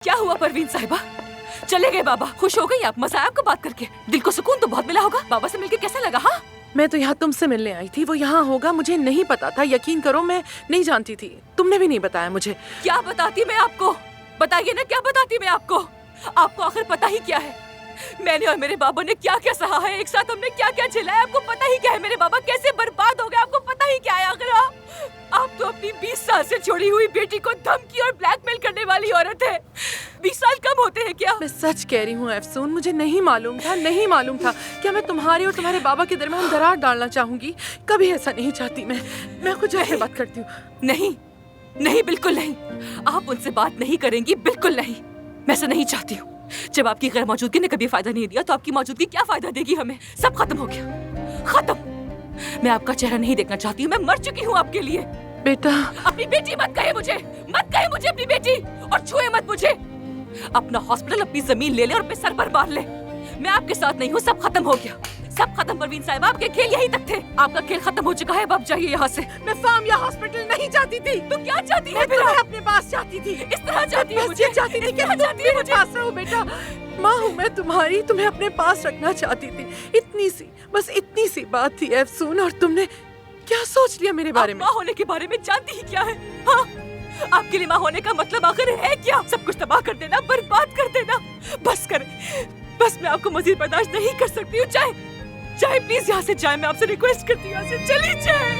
क्या हुआ परवीन साहिबा? चले गए बाबा? खुश हो गई आप? मजा आया आपको बात करके? दिल को सुकून तो बहुत मिला होगा। बाबा से मिलके कैसा लगा? हाँ, मैं तो यहाँ तुमसे मिलने आई थी, वो यहाँ होगा मुझे नहीं पता था। यकीन करो मैं नहीं जानती थी, तुमने भी नहीं बताया मुझे। क्या बताती मैं आपको? बताइए ना, क्या बताती मैं आपको? आपको आखिर पता ही क्या है मैंने और मेरे बाबा ने क्या क्या सहा है, एक साथ हमने क्या क्या झेला है? आपको पता ही क्या है? मेरे बाबा कैसे बर्बाद हो गए, आपको पता ही क्या है? आखिर आप तो अपनी 20 साल से छोड़ी हुई बेटी को धमकी और ब्लैकमेल करने वाली औरत है। 20 साल कम होते हैं क्या? मैं सच कह रही हूँ अफसून, मुझे नहीं मालूम था क्या मैं तुम्हारे और तुम्हारे बाबा के दरमियान दरार डालना चाहूंगी। कभी ऐसा नहीं चाहती मैं खुद जाके बात करती हूँ। नहीं नहीं, बिल्कुल नहीं। आप उनसे बात नहीं करेंगी, बिल्कुल नहीं। मैं ऐसा नहीं चाहती हूँ। जब आपकी गैर मौजूदगी ने कभी फायदा नहीं दिया तो आपकी मौजूदगी क्या फायदा देगी हमें? सब खत्म हो गया, खत्म। मैं आपका चेहरा नहीं देखना चाहती हूँ। मैं मर चुकी हूँ आपके लिए। बेटा, अपनी बेटी मत कहे मुझे, मत कहे मुझे अपनी बेटी, और छुए मत मुझे। अपना हॉस्पिटल, अपनी जमीन ले ले और अपने सर पर बांध ले। मैं आपके साथ नहीं हूँ, सब खत्म हो गया, सब खत्म। परवीन साहिबा, आपके खेल यहीं तक थे। आपका खेल खत्म हो चुका है, अब आप जाइए यहाँ से। मैं फार्म या हॉस्पिटल नहीं चाहती थी। तो क्या चाहती है? मैं तुम्हें अपने पास चाहती थी। इस तरह चाहती है बस मुझे? ये चाहती थी कि तुम मेरे पास रहो। बेटा, माँ हूँ मैं तुम्हारी, तुम्हें अपने पास रखना चाहती थी। बस इतनी सी बात थी अफसून, और तुमने क्या सोच लिया मेरे बारे में? माँ होने के बारे में जानती ही क्या है? हाँ, आपके लिए माँ होने का मतलब आखिर है क्या? सब कुछ तबाह कर देना, बर्बाद कर देना। बस करें, बस मैं आपको मजीद बर्दाश्त नहीं कर सकती हूँ। चाहे प्लीज यहाँ से जाए, मैं आपसे रिक्वेस्ट करती हूँ, यहाँ से चली जाए।